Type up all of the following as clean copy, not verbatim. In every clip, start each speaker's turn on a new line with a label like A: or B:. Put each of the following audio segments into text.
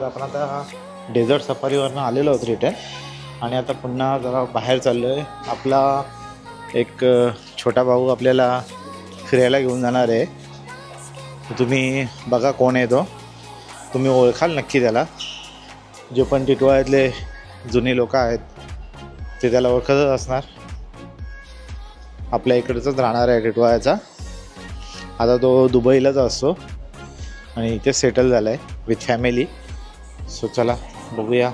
A: आपण आता डेझर्ट सफारीवरनं आलेलो आहोत रिटर्न आणि आता पुन्हा जरा बाहेर चाललो आहे. आपला एक छोटा भाऊ आपल्याला फिरायला घेऊन जाणार आहे. तुम्ही बघा कोण आहे तो, तुम्ही ओळखाल नक्की त्याला. जे पण टिटवाळ्यातले जुने लोक आहेत ते त्याला ओळखतच असणार. आपल्या इकडचंच राहणार आहे टिटवाळ्याचा. आता तो दुबईलाच असतो आणि इथे सेटल झाला आहे विथ फॅमिली. सो चला बघूया.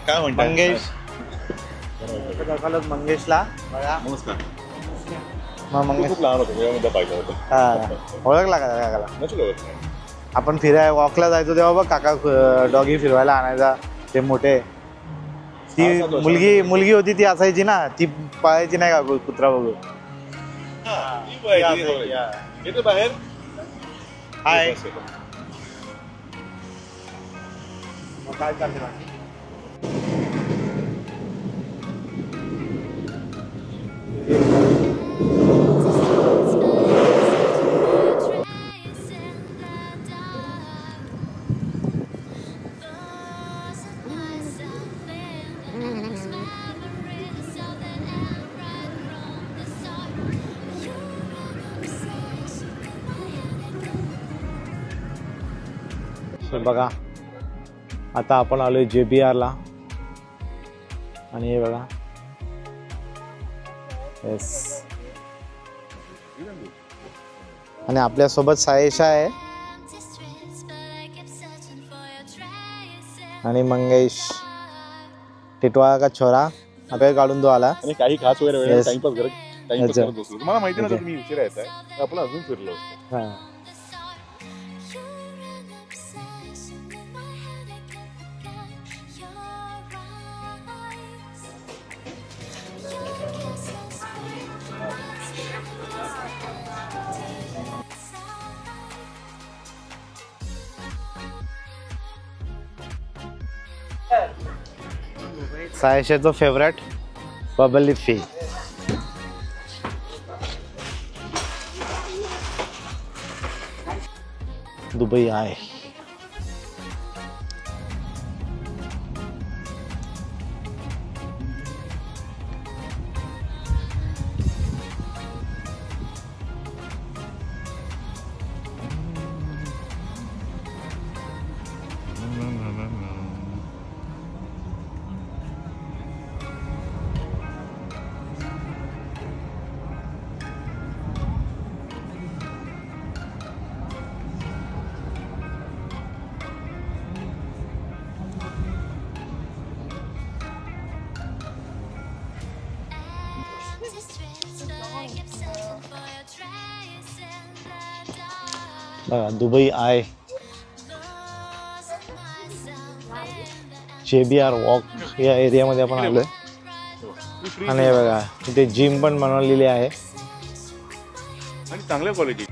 B: काय म्हणता
A: मंगेश मंगेशला बघा.
B: नमस्कार.
A: मग मंगेश
B: खूप लहान होतो यामध्ये पाहिलं होतं.
A: हां ओळखला का काकाला?
B: नसेल ओळख नाही.
A: आपण फिरायला वॉकला जायचो तेव्हा बघ काका डॉगी फिरवायला आणायचा. ते मोठे ती मुलगी होती ती असायची ना, ती पळायची नाही का कुत्रा बघून.
B: येते बाहेर.
A: हाय काय चाललंय? बघा आता आपण आलोय JBRला आणि हे बघा येस. आणि आपल्यासोबत सायेशा आहे आणि मंगेश टिटवाळा का छोरा आता काढून तो आला.
B: आणि काही खास वगैरे
A: Yes.
B: टाइमपास करत बसलो. तुम्हाला माहिती ना
A: Okay.
B: तुम्ही उशिरा येत आहे, आपण अजून फिरलो असतो.
A: हां सायेशाचं फेवरेट बबली फी. दुबई आहे. बघा दुबई आहे. JBR वॉक या एरियामध्ये आपण आलोय. आणि हे बघा इथे जिम पण बनवलेली आहे
B: आणि चांगल्या क्वालिटी.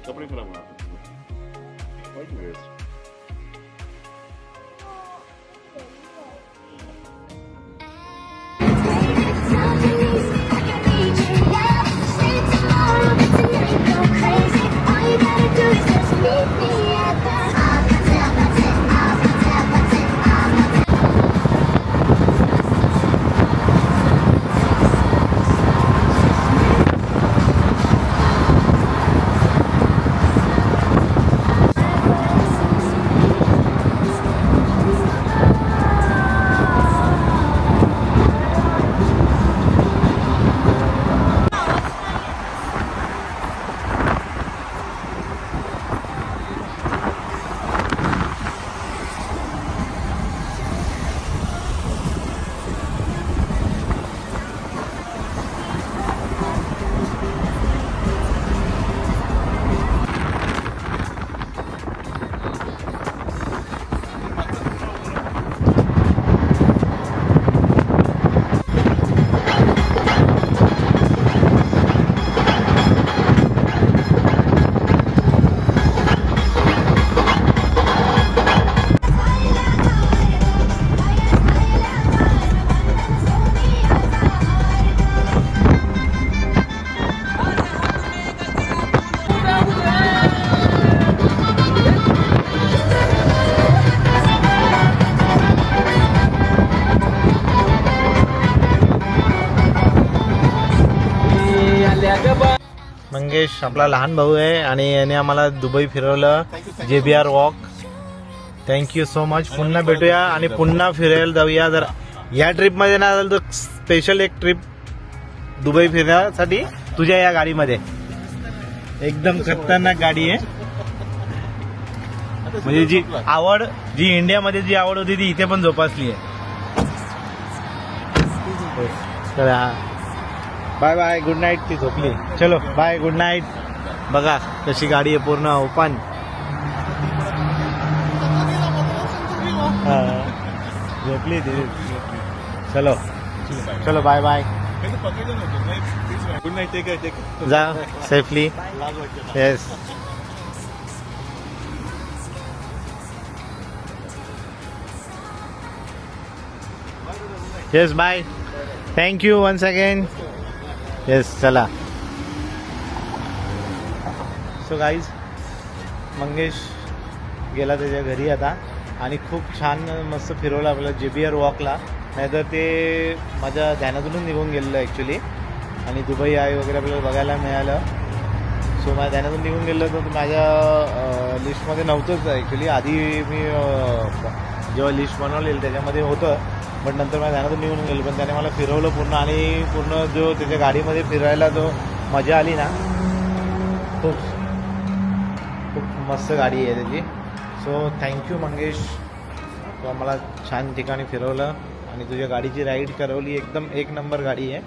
B: कपडे खराब होणार.
A: मंगेश आपला लहान भाऊ आहे आणि याने आम्हाला दुबई फिरवलं. JBR walk. Thank you so much. पुन्हा भेटूया आणि पुन्हा फिरायला जाऊया. जर या ट्रिपमध्ये ना तर स्पेशल एक ट्रिप दुबई फिरण्यासाठी तुझ्या या गाडीमध्ये. एकदम खतरनाक गाडी आहे. म्हणजे जी आवड, जी इंडियामध्ये जी आवड होती ती इथे पण जोपासली आहे. चला बाय बाय, गुड नाईट. ती झोपली. चलो बाय, गुड नाईट. बघा कशी गाडी आहे पूर्ण ओपन. झोपली ती. चलो चलो bye bye.
B: Good night. Take care.
A: जा safely. Yes. Yes bye. Thank you once again. Yes चला. सो गाईज, मंगेश गेला त्याच्या घरी आता आणि खूप छान मस्त फिरवलं आपल्याला JBR वॉकला. नाहीतर ते माझ्या ध्यानातूनच निघून गेलेलं ॲक्च्युली. आणि दुबई आई वगैरे आपल्याला बघायला मिळालं. सो माझ्या ध्यानातून निघून गेलं तर माझ्या लिस्टमध्ये नव्हतंच ॲक्च्युली. आधी मी जेव्हा लिस्ट बनवलेली त्याच्यामध्ये होतं, बट नंतर माझ्या ध्यानातून निघून गेलं. पण त्याने मला फिरवलं पूर्ण आणि पूर्ण जो त्याच्या गाडीमध्ये फिरायला जो मजा आली ना, खूप मस्त गाडी आहे त्याची. So thank you Mangesh. तू आम्हाला छान ठिकाणी फिरवलं आणि तुझ्या गाडीची राईड करवली. एकदम एक नंबर गाडी आहे.